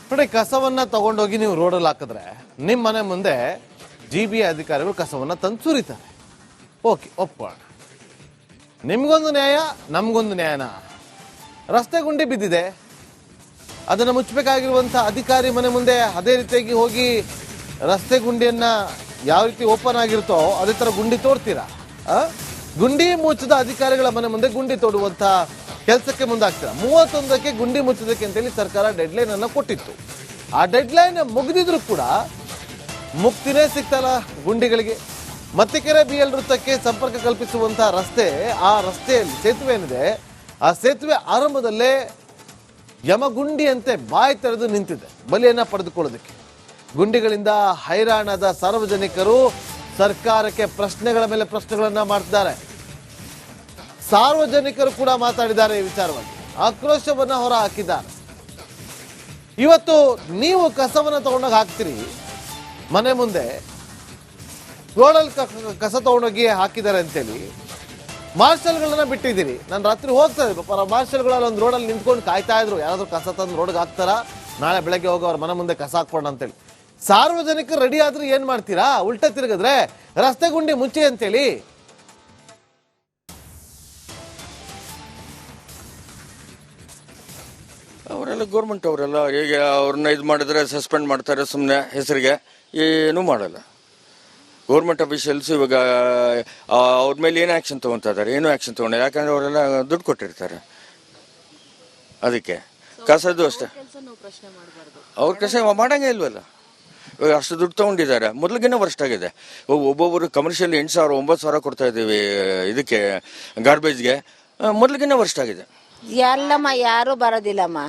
ನೋಡಿ, ಕಸವನ್ನ ತಗೊಂಡೋಗಿ ನೀವು ರೋಡಲ್ಲಿ ಹಾಕಿದ್ರೆ ನಿಮ್ಮ ಮನೆ ಮುಂದೆ GBI ಅಧಿಕಾರಿಗಳು ಕಸವನ್ನ ತಂದು ಸುರಿತಾರೆ. ಓಕೆ, ಒಪ್ಪೋಣ. ನಿಮ್ಗೊಂದು ನ್ಯಾಯ, ನಮ್ಗೊಂದು ನ್ಯಾಯನ. ರಸ್ತೆ ಗುಂಡಿ ಬಿದ್ದಿದೆ, ಅದನ್ನು ಮುಚ್ಚಬೇಕಾಗಿರುವಂಥ ಅಧಿಕಾರಿ ಮನೆ ಮುಂದೆ ಅದೇ ರೀತಿಯಾಗಿ ಹೋಗಿ ರಸ್ತೆ ಗುಂಡಿಯನ್ನ ಯಾವ ರೀತಿ ಓಪನ್ ಆಗಿರುತ್ತೋ ಅದೇ ಥರ ಗುಂಡಿ ತೋಡ್ತೀರಾ? ಗುಂಡಿ ಮುಚ್ಚಿದ ಅಧಿಕಾರಿಗಳ ಮನೆ ಮುಂದೆ ಗುಂಡಿ ತೋಡುವಂಥ ಕೆಲಸಕ್ಕೆ ಮುಂದಾಗ್ತೀರಾ. 31ಕ್ಕೆ ಗುಂಡಿ ಮುಚ್ಚೋದಕ್ಕೆ ಅಂತೇಳಿ ಸರ್ಕಾರ ಡೆಡ್ಲೈನ್ ಅನ್ನು ಕೊಟ್ಟಿತ್ತು. ಆ ಡೆಡ್ಲೈನ್ ಮುಗಿದಿದ್ರು ಕೂಡ ಮುಕ್ತಿನೇ ಸಿಗ್ತಲ್ಲ ಗುಂಡಿಗಳಿಗೆ. ಮತ್ತಿಕೆರೆ BL ವೃತ್ತಕ್ಕೆ ಸಂಪರ್ಕ ಕಲ್ಪಿಸುವಂಥ ರಸ್ತೆ, ಆ ರಸ್ತೆಯಲ್ಲಿ ಸೇತುವೆ ಏನಿದೆ, ಆ ಸೇತುವೆ ಆರಂಭದಲ್ಲೇ ಯಮಗುಂಡಿಯಂತೆ ಬಾಯಿ ತೆರೆದು ನಿಂತಿದೆ ಬಲಿಯನ್ನ ಪಡೆದುಕೊಳ್ಳೋದಕ್ಕೆ. ಗುಂಡಿಗಳಿಂದ ಹೈರಾಣದ ಸಾರ್ವಜನಿಕರು ಸರ್ಕಾರಕ್ಕೆ ಪ್ರಶ್ನೆಗಳ ಮೇಲೆ ಪ್ರಶ್ನೆಗಳನ್ನ ಮಾಡ್ತಿದ್ದಾರೆ. ಸಾರ್ವಜನಿಕರು ಕೂಡ ಮಾತಾಡಿದ್ದಾರೆ ಈ ವಿಚಾರವಾಗಿ, ಆಕ್ರೋಶವನ್ನ ಹೊರ ಹಾಕಿದ್ದಾರೆ. ಇವತ್ತು ನೀವು ಕಸವನ್ನ ತಗೊಂಡೋಗಿ ಹಾಕ್ತೀರಿ ಮನೆ ಮುಂದೆ, ರೋಡಲ್ಲಿ ಕಸ ತಗೊಂಡೋಗಿ ಹಾಕಿದ್ದಾರೆ ಅಂತೇಳಿ ಮಾರ್ಷಲ್ಗಳನ್ನ ಬಿಟ್ಟಿದ್ದೀರಿ. ನಾನು ರಾತ್ರಿ ಹೋಗ್ತಾ ಇದ್ದೆ, ಪಾಪ ಮಾರ್ಷಲ್ಗಳಲ್ಲಿ ಒಂದು ರೋಡಲ್ಲಿ ನಿಂತ್ಕೊಂಡು ಕಾಯ್ತಾ ಇದ್ರು, ಯಾರಾದ್ರೂ ಕಸ ತಂದು ರೋಡ್ಗೆ ಹಾಕ್ತಾರಾ, ನಾಳೆ ಬೆಳಗ್ಗೆ ಹೋಗಿ ಅವ್ರ ಮನೆ ಮುಂದೆ ಕಸ ಹಾಕ್ಬೋಣ ಅಂತೇಳಿ. ಸಾರ್ವಜನಿಕರು ರೆಡಿ ಆದ್ರೆ ಏನ್ ಮಾಡ್ತೀರಾ? ಉಲ್ಟಾ ತಿರುಗಿದ್ರೆ ರಸ್ತೆ ಗುಂಡಿ ಮುಚ್ಚಿ ಅಂತೇಳಿ. ಅವರೆಲ್ಲ ಗೌರ್ಮೆಂಟ್ ಅವರೆಲ್ಲ ಈಗ ಅವ್ರನ್ನ ಇದು ಮಾಡಿದ್ರೆ ಸಸ್ಪೆಂಡ್ ಮಾಡ್ತಾರೆ ಸುಮ್ಮನೆ ಹೆಸರಿಗೆ, ಏನೂ ಮಾಡಲ್ಲ. ಗೌರ್ಮೆಂಟ್ ಅಫಿಷಿಯಲ್ಸ್ ಇವಾಗ ಅವ್ರ ಮೇಲೆ ಏನು ಆ್ಯಕ್ಷನ್ ತೊಗೊತಾ ಇದ್ದಾರೆ? ಏನೂ ಆ್ಯಕ್ಷನ್ ತೊಗೊಂಡಿಲ್ಲ, ಯಾಕಂದರೆ ಅವರೆಲ್ಲ ದುಡ್ಡು ಕೊಟ್ಟಿರ್ತಾರೆ. ಅದಕ್ಕೆ ಕಸದ್ದು ಅಷ್ಟೇ, ಅವ್ರ ಕೆಲಸ ಮಾಡಂಗೆ ಇಲ್ವಲ್ಲ. ಇವಾಗ ಅಷ್ಟು ದುಡ್ಡು ತೊಗೊಂಡಿದ್ದಾರೆ, ಮೊದಲಿಗಿನ್ನ ವರ್ಸ್ಟ್ ಆಗಿದೆ. ಒಬ್ಬೊಬ್ಬರು ಕಮರ್ಷಿಯಲ್ 8,000 9,000 ಕೊಡ್ತಾ ಇದ್ದೀವಿ ಇದಕ್ಕೆ ಗಾರ್ಬೇಜ್ಗೆ, ಮೊದಲಿಗಿನ್ನ ವರ್ಸ್ಟ್ ಆಗಿದೆ. ಎಲ್ಲಮ್ಮ ಯಾರು ಬರೋದಿಲ್ಲಮ್ಮ,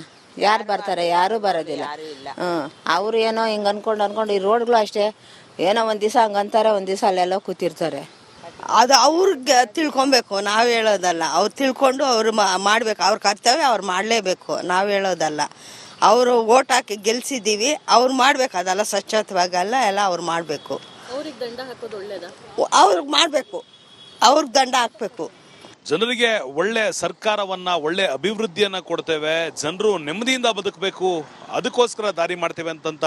ಯಾರು ಬರ್ತಾರೆ? ಯಾರು ಬರೋದಿಲ್ಲ. ಅವ್ರು ಏನೋ ಹಿಂಗೆ ಅನ್ಕೊಂಡು ಈ ರೋಡ್ಗಳು ಅಷ್ಟೇ, ಏನೋ ಒಂದು ದಿವಸ ಹಂಗಂತಾರೆ, ಒಂದು ದಿವಸ ಅಲ್ಲೆಲ್ಲ ಕೂತಿರ್ತಾರೆ. ಅದು ಅವ್ರಿಗೆ ತಿಳ್ಕೊಬೇಕು, ನಾವು ಹೇಳೋದಲ್ಲ. ಅವ್ರು ತಿಳ್ಕೊಂಡು ಅವ್ರು ಮಾಡ್ಬೇಕು, ಅವ್ರ ಕರ್ತವ್ಯ ಅವ್ರು ಮಾಡಲೇಬೇಕು, ನಾವು ಹೇಳೋದಲ್ಲ. ಅವರು ಓಟ್ ಹಾಕಿ ಗೆಲ್ಸಿದ್ದೀವಿ, ಅವ್ರು ಮಾಡ್ಬೇಕು, ಅದೆಲ್ಲ ಸ್ವಚ್ಛತವಾಗಲ್ಲ, ಎಲ್ಲ ಅವ್ರು ಮಾಡಬೇಕು. ಅವ್ರಿಗೆ ದಂಡ ಹಾಕೋದು ಒಳ್ಳೇದಾ? ಅವ್ರಿಗೆ ಮಾಡಬೇಕು, ಅವ್ರಿಗೆ ದಂಡ ಹಾಕಬೇಕು. ಜನರಿಗೆ ಒಳ್ಳೆ ಸರ್ಕಾರವನ್ನ, ಒಳ್ಳೆ ಅಭಿವೃದ್ಧಿಯನ್ನ ಕೊಡ್ತೇವೆ, ಜನರು ನೆಮ್ಮದಿಯಿಂದ ಬದುಕಬೇಕು, ಅದಕ್ಕೋಸ್ಕರ ದಾರಿ ಮಾಡ್ತೇವೆ ಅಂತಂತ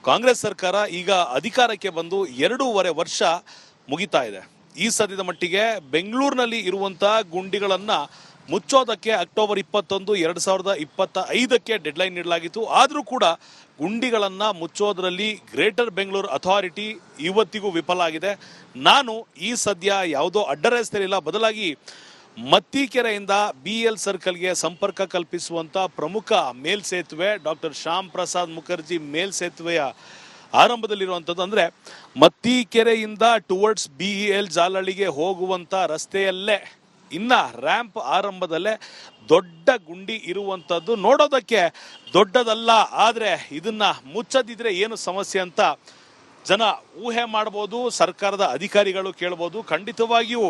ಕಾಂಗ್ರೆಸ್ ಸರ್ಕಾರ ಈಗ ಅಧಿಕಾರಕ್ಕೆ ಬಂದು 2.5 ವರ್ಷ ಮುಗಿತಾ ಇದೆ. ಈ ಸದ್ಯದ ಮಟ್ಟಿಗೆ ಬೆಂಗಳೂರಿನಲ್ಲಿ ಇರುವಂತ ಗುಂಡಿಗಳನ್ನ ಮುಚ್ಚೋದಕ್ಕೆ ಅಕ್ಟೋಬರ್ 21, 2025ಕ್ಕೆ ಡೆಡ್ಲೈನ್ ನೀಡಲಾಗಿತ್ತು. ಆದರೂ ಕೂಡ ಗುಂಡಿಗಳನ್ನ ಮುಚ್ಚೋದ್ರಲ್ಲಿ ಗ್ರೇಟರ್ ಬೆಂಗಳೂರು ಅಥಾರಿಟಿ ಇವತ್ತಿಗೂ ವಿಫಲ ಆಗಿದೆ. ನಾನು ಈ ಸದ್ಯ ಯಾವುದೋ ಅಡ್ಡರಸ್ತೆಯಿಲ್ಲ, ಬದಲಾಗಿ ಮತ್ತಿಕೆರೆಯಿಂದ BL ಸರ್ಕಲ್ಗೆ ಸಂಪರ್ಕ ಕಲ್ಪಿಸುವಂತ ಪ್ರಮುಖ ಮೇಲ್ಸೇತುವೆ ಡಾಕ್ಟರ್ ಶ್ಯಾಮ್ ಪ್ರಸಾದ್ ಮುಖರ್ಜಿ ಮೇಲ್ಸೇತುವೆಯ ಆರಂಭದಲ್ಲಿರುವಂಥದ್ದು. ಅಂದರೆ ಮತ್ತಿಕೆರೆಯಿಂದ ಟುವರ್ಡ್ಸ್ BEL ಜಾಲಹಳ್ಳಿಗೆ ಹೋಗುವಂಥ ರಸ್ತೆಯಲ್ಲೇ ಇನ್ನ ರ್ಯಾಂಪ್ ಆರಂಭದಲ್ಲೇ ದೊಡ್ಡ ಗುಂಡಿ ಇರುವಂಥದ್ದು. ನೋಡೋದಕ್ಕೆ ದೊಡ್ಡದಲ್ಲ, ಆದರೆ ಇದನ್ನ ಮುಚ್ಚದಿದ್ರೆ ಏನು ಸಮಸ್ಯೆ ಅಂತ ಜನ ಊಹೆ ಮಾಡ್ಬೋದು, ಸರ್ಕಾರದ ಅಧಿಕಾರಿಗಳು ಕೇಳ್ಬೋದು. ಖಂಡಿತವಾಗಿಯೂ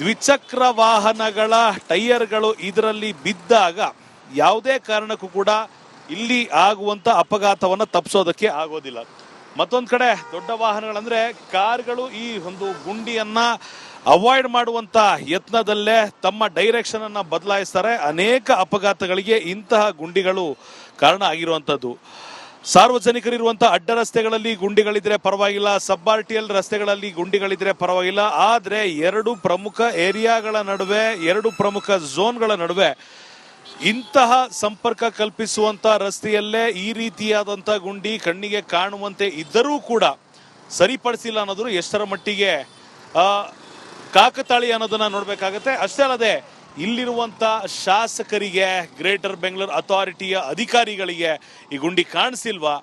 ದ್ವಿಚಕ್ರ ವಾಹನಗಳ ಟೈರ್ಗಳು ಇದರಲ್ಲಿ ಬಿದ್ದಾಗ ಯಾವುದೇ ಕಾರಣಕ್ಕೂ ಕೂಡ ಇಲ್ಲಿ ಆಗುವಂಥ ಅಪಘಾತವನ್ನು ತಪ್ಪಿಸೋದಕ್ಕೆ ಆಗೋದಿಲ್ಲ. ಮತ್ತೊಂದು ಕಡೆ ದೊಡ್ಡ ವಾಹನಗಳಂದ್ರೆ ಕಾರ್ಗಳು ಈ ಒಂದು ಗುಂಡಿಯನ್ನ ಅವಾಯ್ಡ್ ಮಾಡುವಂತ ಯತ್ನದಲ್ಲೇ ತಮ್ಮ ಡೈರೆಕ್ಷನ್ ಅನ್ನ ಬದಲಾಯಿಸ್ತಾರೆ. ಅನೇಕ ಅಪಘಾತಗಳಿಗೆ ಇಂತಹ ಗುಂಡಿಗಳು ಕಾರಣ ಆಗಿರುವಂಥದ್ದು. ಸಾರ್ವಜನಿಕರಿರುವಂತಹ ಅಡ್ಡ ರಸ್ತೆಗಳಲ್ಲಿ ಗುಂಡಿಗಳಿದ್ರೆ ಪರವಾಗಿಲ್ಲ, ಸಬ್ RTL ರಸ್ತೆಗಳಲ್ಲಿ ಗುಂಡಿಗಳಿದ್ರೆ ಪರವಾಗಿಲ್ಲ. ಆದ್ರೆ 2 ಪ್ರಮುಖ ಏರಿಯಾಗಳ ನಡುವೆ, 2 ಪ್ರಮುಖ ಝೋನ್ಗಳ ನಡುವೆ ಇಂತಹ ಸಂಪರ್ಕ ಕಲ್ಪಿಸುವಂತ ರಸ್ತೆಯಲ್ಲೇ ಈ ರೀತಿಯಾದಂತಹ ಗುಂಡಿ ಕಣ್ಣಿಗೆ ಕಾಣುವಂತೆ ಇದ್ದರೂ ಕೂಡ ಸರಿಪಡಿಸಿಲ್ಲ ಅನ್ನೋದು ಎಷ್ಟರ ಮಟ್ಟಿಗೆ ಕಾಕತಾಳಿ ಅನ್ನೋದನ್ನ ನೋಡ್ಬೇಕಾಗತ್ತೆ. ಅಷ್ಟೇ ಅಲ್ಲದೆ ಇಲ್ಲಿರುವಂತ ಶಾಸಕರಿಗೆ, ಗ್ರೇಟರ್ ಬೆಂಗಳೂರು ಅಥಾರಿಟಿಯ ಅಧಿಕಾರಿಗಳಿಗೆ ಈ ಗುಂಡಿ ಕಾಣಿಸಿಲ್ವಾ?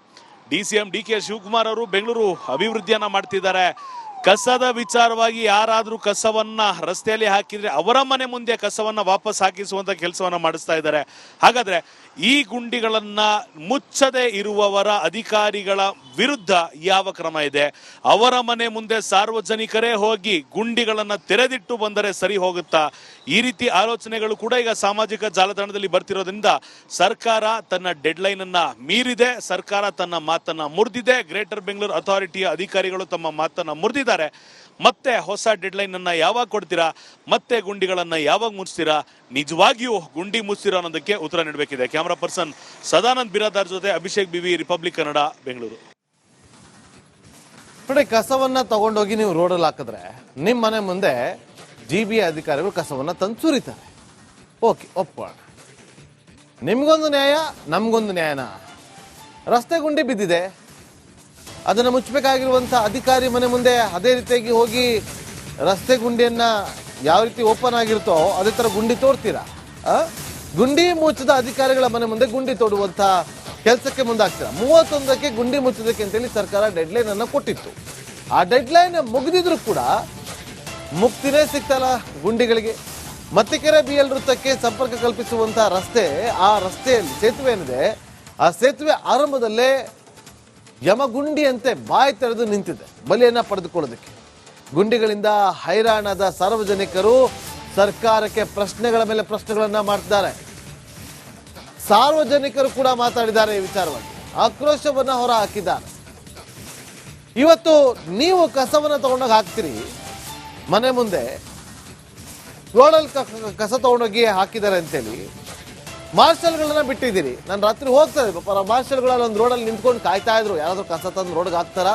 DCM DK ಶಿವಕುಮಾರ್ ಅವರು ಬೆಂಗಳೂರು ಅಭಿವೃದ್ಧಿಯನ್ನ ಮಾಡ್ತಿದ್ದಾರೆ. ಕಸದ ವಿಚಾರವಾಗಿ ಯಾರಾದ್ರೂ ಕಸವನ್ನ ರಸ್ತೆಯಲ್ಲಿ ಹಾಕಿದ್ರೆ ಅವರ ಮನೆ ಮುಂದೆ ಕಸವನ್ನ ವಾಪಸ್ ಹಾಕಿಸುವಂತ ಕೆಲಸವನ್ನ ಮಾಡಿಸ್ತಾ ಇದ್ದಾರೆ. ಹಾಗಾದ್ರೆ ಈ ಗುಂಡಿಗಳನ್ನ ಮುಚ್ಚದೆ ಇರುವವರ ಅಧಿಕಾರಿಗಳ ವಿರುದ್ಧ ಯಾವ ಕ್ರಮ ಇದೆ? ಅವರ ಮನೆ ಮುಂದೆ ಸಾರ್ವಜನಿಕರೇ ಹೋಗಿ ಗುಂಡಿಗಳನ್ನ ತೆರೆದಿಟ್ಟು ಬಂದರೆ ಸರಿ ಹೋಗುತ್ತಾ? ಈ ರೀತಿ ಆಲೋಚನೆಗಳು ಕೂಡ ಈಗ ಸಾಮಾಜಿಕ ಜಾಲತಾಣದಲ್ಲಿ ಬರ್ತಿರೋದ್ರಿಂದ ಸರ್ಕಾರ ತನ್ನ ಡೆಡ್ಲೈನ್ ಅನ್ನ ಮೀರಿದೆ, ಸರ್ಕಾರ ತನ್ನ ಮಾತನ್ನ ಮುರಿದಿದೆ. ಗ್ರೇಟರ್ ಬೆಂಗಳೂರು ಅಥಾರಿಟಿಯ ಅಧಿಕಾರಿಗಳು ತಮ್ಮ ಮಾತನ್ನ ಮುರಿದಿದ್ದಾರೆ. ಮತ್ತೆ ಹೊಸ ಡೆಡ್ಲೈನ್ ಅನ್ನ ಯಾವಾಗ ಕೊಡ್ತೀರಾ, ಮತ್ತೆ ಗುಂಡಿಗಳನ್ನ ಯಾವಾಗ ಮುಚ್ತೀರಾ, ನಿಜವಾಗಿಯೂ ಗುಂಡಿ ಮುಚ್ತೀರಾ ಅನ್ನೋದಕ್ಕೆ ಉತ್ತರ ನೀಡಬೇಕಿದೆ. ಕ್ಯಾಮರಾ ಪರ್ಸನ್ ಸದಾನಂದ್ ಬಿರಾದಾರ್ ಜೊತೆ ಅಭಿಷೇಕ್ ಬಿವಿ, ರಿಪಬ್ಲಿಕ್ ಕನ್ನಡ, ಬೆಂಗಳೂರು. ನೋಡಿ, ಕಸವನ್ನ ತಗೊಂಡೋಗಿ ನೀವು ರೋಡಲ್ಲಿ ಹಾಕಿದ್ರೆ ನಿಮ್ಮ ಮನೆ ಮುಂದೆ GBA ಅಧಿಕಾರಿಗಳು ಕಸವನ್ನ ತಂದು ಸುರಿತಾರೆ. ಓಕೆ, ಒಪ್ಪೋಣ. ನಿಮ್ಗೊಂದು ನ್ಯಾಯ, ನಮ್ಗೊಂದು ನ್ಯಾಯನ? ರಸ್ತೆ ಗುಂಡಿ ಬಿದ್ದಿದೆ, ಅದನ್ನು ಮುಚ್ಚಬೇಕಾಗಿರುವಂಥ ಅಧಿಕಾರಿ ಮನೆ ಮುಂದೆ ಅದೇ ರೀತಿಯಾಗಿ ಹೋಗಿ ರಸ್ತೆ ಗುಂಡಿಯನ್ನ ಯಾವ ರೀತಿ ಓಪನ್ ಆಗಿರುತ್ತೋ ಅದೇ ಥರ ಗುಂಡಿ ತೋಡ್ತೀರಾ? ಗುಂಡಿ ಮುಚ್ಚದ ಅಧಿಕಾರಿಗಳ ಮನೆ ಮುಂದೆ ಗುಂಡಿ ತೋಡುವಂಥ ಕೆಲಸಕ್ಕೆ ಮುಂದಾಗ್ತೀರಾ? 31ಕ್ಕೆ ಗುಂಡಿ ಮುಚ್ಚೋದಕ್ಕೆ ಅಂತೇಳಿ ಸರ್ಕಾರ ಡೆಡ್ಲೈನ್ ಅನ್ನು ಕೊಟ್ಟಿತ್ತು. ಆ ಡೆಡ್ಲೈನ್ ಮುಗಿದಿದ್ರು ಕೂಡ ಮುಕ್ತಿನೇ ಸಿಗ್ತಲ್ಲ ಗುಂಡಿಗಳಿಗೆ. ಮತ್ತಿಕೆರೆ BL ವೃತ್ತಕ್ಕೆ ಸಂಪರ್ಕ ಕಲ್ಪಿಸುವಂತಹ ರಸ್ತೆ, ಆ ರಸ್ತೆಯಲ್ಲಿ ಸೇತುವೆ ಏನಿದೆ, ಆ ಸೇತುವೆ ಆರಂಭದಲ್ಲೇ ಯಮಗುಂಡಿಯಂತೆ ಬಾಯಿ ತೆರೆದು ನಿಂತಿದೆ ಬಲಿಯನ್ನ ಪಡೆದುಕೊಳ್ಳೋದಕ್ಕೆ. ಗುಂಡಿಗಳಿಂದ ಹೈರಾಣಾದ ಸಾರ್ವಜನಿಕರು ಸರ್ಕಾರಕ್ಕೆ ಪ್ರಶ್ನೆಗಳ ಮೇಲೆ ಪ್ರಶ್ನೆಗಳನ್ನ ಮಾಡ್ತಿದ್ದಾರೆ. ಸಾರ್ವಜನಿಕರು ಕೂಡ ಮಾತಾಡಿದ್ದಾರೆ ಈ ವಿಚಾರವಾಗಿ, ಆಕ್ರೋಶವನ್ನ ಹೊರ ಹಾಕಿದ್ದಾರೆ. ಇವತ್ತು ನೀವು ಕಸವನ್ನ ತಗೊಂಡೋಗಿ ಹಾಕ್ತೀರಿ ಮನೆ ಮುಂದೆ, ರೋಡಲ್ಲಿ ಕಸ ತಗೊಂಡೋಗಿ ಹಾಕಿದ್ದಾರೆ ಅಂತೇಳಿ ಮಾರ್ಷಲ್ಗಳನ್ನ ಬಿಟ್ಟಿದ್ದೀರಿ. ನಾನು ರಾತ್ರಿ ಹೋಗ್ತಾ ಇದ್ದೆ, ಪಾಪ ಮಾರ್ಷಲ್ಗಳಲ್ಲಿ ಒಂದು ರೋಡಲ್ಲಿ ನಿಂತ್ಕೊಂಡು ಕಾಯ್ತಾ ಇದ್ರು, ಯಾರಾದ್ರೂ ಕಸ ತಂದು ರೋಡ್ಗೆ ಹಾಕ್ತಾರ,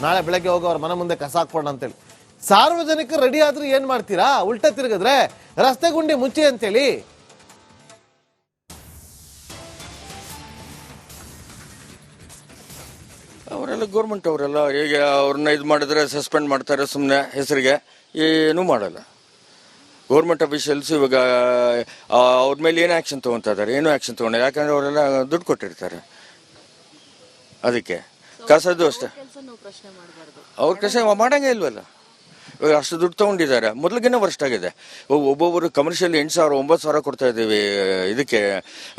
ನಾಳೆ ಬೆಳಗ್ಗೆ ಹೋಗಿ ಅವ್ರ ಮನೆ ಮುಂದೆ ಕಸ ಹಾಕ್ಬೋಣ ಅಂತೇಳಿ. ಸಾರ್ವಜನಿಕರು ರೆಡಿ ಆದ್ರೂ ಏನ್ ಮಾಡ್ತೀರಾ? ಉಲ್ಟಾ ತಿರುಗಿದ್ರೆ ರಸ್ತೆ ಗುಂಡಿ ಮುಚ್ಚಿ ಅಂತೇಳಿ. ಅವರೆಲ್ಲ ಗೌರ್ಮೆಂಟ್ ಅವರೆಲ್ಲ ಈಗ ಅವ್ರನ್ನ ಇದು ಮಾಡಿದ್ರೆ ಸಸ್ಪೆಂಡ್ ಮಾಡ್ತಾರೆ ಸುಮ್ಮನೆ ಹೆಸರಿಗೆ, ಏನೂ ಮಾಡಲ್ಲ. ಗೌರ್ಮೆಂಟ್ ಅಫಿಷಿಯಲ್ಸ್ ಇವಾಗ ಅವ್ರ ಮೇಲೆ ಏನು ಆ್ಯಕ್ಷನ್ ತೊಗೊತಾ ಇದ್ದಾರೆ? ಏನೂ ಆ್ಯಕ್ಷನ್ ತೊಗೊಂಡಿಲ್ಲ, ಯಾಕಂದರೆ ಅವರೆಲ್ಲ ದುಡ್ಡು ಕೊಟ್ಟಿರ್ತಾರೆ. ಅದಕ್ಕೆ ಕಸದ್ದು ಅಷ್ಟೇ, ಅವ್ರ ಕೆಲಸ ಮಾಡಂಗೆ ಇಲ್ವಲ್ಲ. ಇವಾಗ ಅಷ್ಟು ದುಡ್ಡು ತೊಗೊಂಡಿದ್ದಾರೆ, ಮೊದಲಿಗಿನ್ನ ವರ್ಷ ಆಗಿದೆ. ಒಬ್ಬೊಬ್ಬರು ಕಮರ್ಷಿಯಲ್ 8,000 9,000 ಕೊಡ್ತಾ ಇದ್ದೀವಿ ಇದಕ್ಕೆ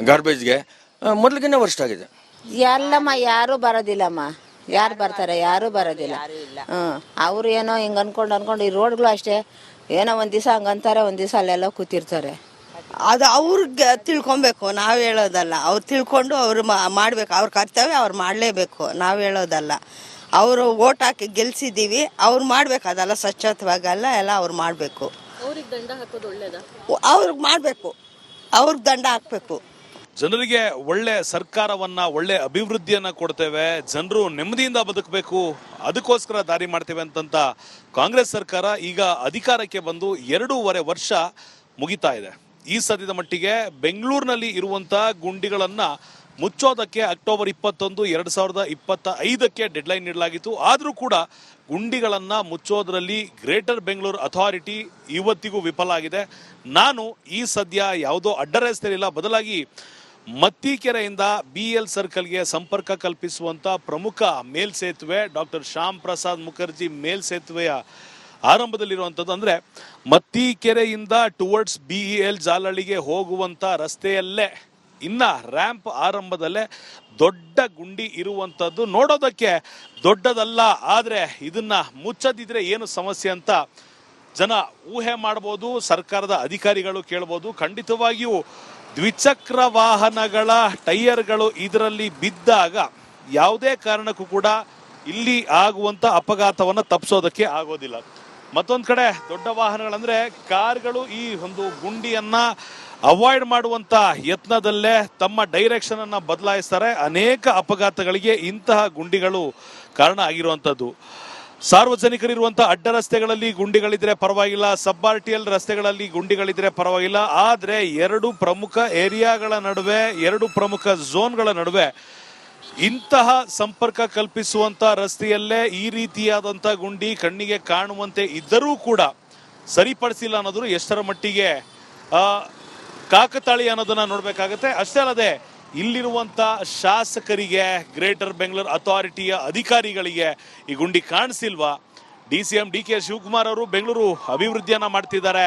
ಗಾರ್ಬೇಜ್ಗೆ, ಮೊದಲಿಗಿನ್ನ ವರ್ಷ ಆಗಿದೆ. ಎಲ್ಲಮ್ಮ ಯಾರು ಬರೋದಿಲ್ಲಮ್ಮ, ಯಾರು ಬರ್ತಾರೆ? ಯಾರು ಬರೋದಿಲ್ಲ. ಅವ್ರು ಏನೋ ಹಿಂಗೆ ಅನ್ಕೊಂಡು ಈ ರೋಡ್ಗಳು ಅಷ್ಟೇ, ಏನೋ ಒಂದ್ ದಿವಸ ಹಂಗಂತಾರೆ, ಒಂದ್ ದಿವಸ ಅಲ್ಲೆಲ್ಲ ಕೂತಿರ್ತಾರೆ. ಅದು ಅವ್ರಿಗೆ ತಿಳ್ಕೊಬೇಕು, ನಾವು ಹೇಳೋದಲ್ಲ. ಅವ್ರು ತಿಳ್ಕೊಂಡು ಅವ್ರು ಮಾಡ್ಬೇಕು, ಅವ್ರ ಕರ್ತವ್ಯ ಅವ್ರು ಮಾಡಲೇಬೇಕು, ನಾವು ಹೇಳೋದಲ್ಲ. ಅವರು ಓಟ್ ಹಾಕಿ ಗೆಲ್ಸಿದ್ದೀವಿ, ಅವ್ರು ಮಾಡ್ಬೇಕು, ಅದೆಲ್ಲ ಸ್ವಚ್ಛತವಾಗಲ್ಲ, ಎಲ್ಲ ಅವ್ರು ಮಾಡಬೇಕು. ಅವ್ರಿಗೆ ದಂಡ ಹಾಕೋದು ಒಳ್ಳೇದಾ? ಅವ್ರಿಗೆ ಮಾಡಬೇಕು, ಅವ್ರಿಗೆ ದಂಡ ಹಾಕ್ಬೇಕು. ಜನರಿಗೆ ಒಳ್ಳೆ ಸರ್ಕಾರವನ್ನ, ಒಳ್ಳೆ ಅಭಿವೃದ್ಧಿಯನ್ನ ಕೊಡ್ತೇವೆ, ಜನರು ನೆಮ್ಮದಿಯಿಂದ ಬದುಕಬೇಕು, ಅದಕ್ಕೋಸ್ಕರ ದಾರಿ ಮಾಡ್ತೇವೆ ಅಂತಂತ ಕಾಂಗ್ರೆಸ್ ಸರ್ಕಾರ ಈಗ ಅಧಿಕಾರಕ್ಕೆ ಬಂದು 2.5 ವರ್ಷ ಮುಗಿತಾ ಇದೆ. ಈ ಸದ್ಯದ ಮಟ್ಟಿಗೆ ಬೆಂಗಳೂರಿನಲ್ಲಿ ಇರುವಂತಹ ಗುಂಡಿಗಳನ್ನ ಮುಚ್ಚೋದಕ್ಕೆ ಅಕ್ಟೋಬರ್ 21, 2025ಕ್ಕೆ ಡೆಡ್ಲೈನ್ ನೀಡಲಾಗಿತ್ತು. ಆದರೂ ಕೂಡ ಗುಂಡಿಗಳನ್ನ ಮುಚ್ಚೋದ್ರಲ್ಲಿ ಗ್ರೇಟರ್ ಬೆಂಗಳೂರು ಅಥಾರಿಟಿ ಇವತ್ತಿಗೂ ವಿಫಲ ಆಗಿದೆ. ನಾನು ಈ ಸದ್ಯ ಯಾವುದೋ ಅಡ್ಡ ರಸ್ತೆಯಲ್ಲಿಲ್ಲ, ಬದಲಾಗಿ ಮತ್ತಿಕೆರೆಯಿಂದ BL ಸರ್ಕಲ್ಗೆ ಸಂಪರ್ಕ ಕಲ್ಪಿಸುವಂತ ಪ್ರಮುಖ ಮೇಲ್ಸೇತುವೆ ಡಾಕ್ಟರ್ ಶ್ಯಾಮ್ ಪ್ರಸಾದ್ ಮುಖರ್ಜಿ ಮೇಲ್ಸೇತುವೆಯ ಆರಂಭದಲ್ಲಿರುವಂಥದ್ದು. ಅಂದರೆ ಮತ್ತಿಕೆರೆಯಿಂದ ಟುವರ್ಡ್ಸ್ BEL ಜಾಲಹಳ್ಳಿಗೆ ಹೋಗುವಂಥ ರಸ್ತೆಯಲ್ಲೇ ಇನ್ನ ರ್ಯಾಂಪ್ ಆರಂಭದಲ್ಲೇ ದೊಡ್ಡ ಗುಂಡಿ ಇರುವಂಥದ್ದು. ನೋಡೋದಕ್ಕೆ ದೊಡ್ಡದಲ್ಲ, ಆದರೆ ಇದನ್ನ ಮುಚ್ಚದಿದ್ರೆ ಏನು ಸಮಸ್ಯೆ ಅಂತ ಜನ ಊಹೆ ಮಾಡ್ಬೋದು, ಸರ್ಕಾರದ ಅಧಿಕಾರಿಗಳು ಕೇಳ್ಬೋದು. ಖಂಡಿತವಾಗಿಯೂ ದ್ವಿಚಕ್ರ ವಾಹನಗಳ ಟೈರ್ಗಳು ಇದರಲ್ಲಿ ಬಿದ್ದಾಗ ಯಾವುದೇ ಕಾರಣಕ್ಕೂ ಕೂಡ ಇಲ್ಲಿ ಆಗುವಂತ ಅಪಘಾತವನ್ನು ತಪ್ಪಿಸೋದಕ್ಕೆ ಆಗೋದಿಲ್ಲ. ಮತ್ತೊಂದು ಕಡೆ ದೊಡ್ಡ ವಾಹನಗಳಂದ್ರೆ ಕಾರ್ಗಳು ಈ ಒಂದು ಗುಂಡಿಯನ್ನ ಅವಾಯ್ಡ್ ಮಾಡುವಂತ ಯತ್ನದಲ್ಲೇ ತಮ್ಮ ಡೈರೆಕ್ಷನ್ ಅನ್ನ ಬದಲಾಯಿಸ್ತಾರೆ. ಅನೇಕ ಅಪಘಾತಗಳಿಗೆ ಇಂತಹ ಗುಂಡಿಗಳು ಕಾರಣ ಆಗಿರುವಂತದ್ದು. ಸಾರ್ವಜನಿಕರಿರುವಂತಹ ಅಡ್ಡ ರಸ್ತೆಗಳಲ್ಲಿ ಗುಂಡಿಗಳಿದ್ರೆ ಪರವಾಗಿಲ್ಲ, ಸಬ್ RTL ರಸ್ತೆಗಳಲ್ಲಿ ಗುಂಡಿಗಳಿದ್ರೆ ಪರವಾಗಿಲ್ಲ. ಆದ್ರೆ 2 ಪ್ರಮುಖ ಏರಿಯಾಗಳ ನಡುವೆ, 2 ಪ್ರಮುಖ ಝೋನ್ಗಳ ನಡುವೆ ಇಂತಹ ಸಂಪರ್ಕ ಕಲ್ಪಿಸುವಂತ ರಸ್ತೆಯಲ್ಲೇ ಈ ರೀತಿಯಾದಂತ ಗುಂಡಿ ಕಣ್ಣಿಗೆ ಕಾಣುವಂತೆ ಇದ್ದರೂ ಕೂಡ ಸರಿಪಡಿಸಿಲ್ಲ ಅನ್ನೋದು ಎಷ್ಟರ ಮಟ್ಟಿಗೆ ಕಾಕತಾಳಿ ಅನ್ನೋದನ್ನ ನೋಡ್ಬೇಕಾಗತ್ತೆ. ಅಷ್ಟೇ ಅಲ್ಲದೆ ಇಲ್ಲಿರುವಂತ ಶಾಸಕರಿಗೆ, ಗ್ರೇಟರ್ ಬೆಂಗಳೂರು ಅಥಾರಿಟಿಯ ಅಧಿಕಾರಿಗಳಿಗೆ ಈ ಗುಂಡಿ ಕಾಣಿಸಿಲ್ವಾ? DCM DK ಶಿವಕುಮಾರ್ ಅವರು ಬೆಂಗಳೂರು ಅಭಿವೃದ್ಧಿಯನ್ನ ಮಾಡ್ತಿದ್ದಾರೆ,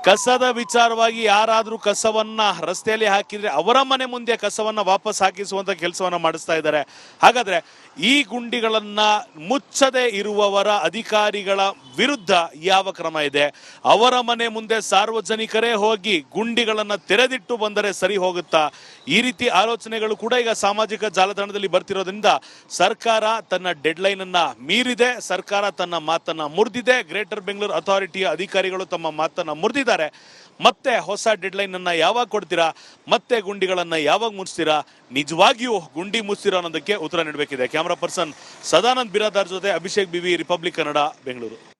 ಕಸದ ವಿಚಾರವಾಗಿ ಯಾರಾದ್ರೂ ಕಸವನ್ನ ರಸ್ತೆಯಲ್ಲಿ ಹಾಕಿದ್ರೆ ಅವರ ಮನೆ ಮುಂದೆ ಕಸವನ್ನ ವಾಪಸ್ ಹಾಕಿಸುವಂತ ಕೆಲಸವನ್ನ ಮಾಡಿಸ್ತಾ ಇದ್ದಾರೆ. ಹಾಗಾದ್ರೆ ಈ ಗುಂಡಿಗಳನ್ನ ಮುಚ್ಚದೆ ಇರುವವರ ಅಧಿಕಾರಿಗಳ ವಿರುದ್ಧ ಯಾವ ಕ್ರಮ ಇದೆ? ಅವರ ಮನೆ ಮುಂದೆ ಸಾರ್ವಜನಿಕರೇ ಹೋಗಿ ಗುಂಡಿಗಳನ್ನ ತೆರೆದಿಟ್ಟು ಬಂದರೆ ಸರಿ ಹೋಗುತ್ತಾ? ಈ ರೀತಿ ಆಲೋಚನೆಗಳು ಕೂಡ ಈಗ ಸಾಮಾಜಿಕ ಜಾಲತಾಣದಲ್ಲಿ ಬರ್ತಿರೋದ್ರಿಂದ ಸರ್ಕಾರ ತನ್ನ ಡೆಡ್ಲೈನ್ ಅನ್ನ ಮೀರಿದೆ, ಸರ್ಕಾರ ತನ್ನ ಮಾತನ್ನ ಮುರಿದಿದೆ. ಗ್ರೇಟರ್ ಬೆಂಗಳೂರು ಅಥಾರಿಟಿಯ ಅಧಿಕಾರಿಗಳು ತಮ್ಮ ಮಾತನ್ನ ಮುರಿದಿದ್ದಾರೆ. ಮತ್ತೆ ಹೊಸ ಡೆಡ್ಲೈನ್ ಅನ್ನ ಯಾವಾಗ ಕೊಡ್ತೀರಾ? ಮತ್ತೆ ಗುಂಡಿಗಳನ್ನ ಯಾವಾಗ ಮುಚ್ತೀರಾ? ನಿಜವಾಗಿಯೂ ಗುಂಡಿ ಮುಚ್ತೀರಾ ಅನ್ನೋದಕ್ಕೆ ಉತ್ತರ ನೀಡಬೇಕಿದೆ. ಕ್ಯಾಮರಾ ಪರ್ಸನ್ ಸದಾನಂದ್ ಬಿರಾದಾರ್ ಜೊತೆ ಅಭಿಷೇಕ್ ಬಿವಿ, ರಿಪಬ್ಲಿಕ್ ಕನ್ನಡ, ಬೆಂಗಳೂರು.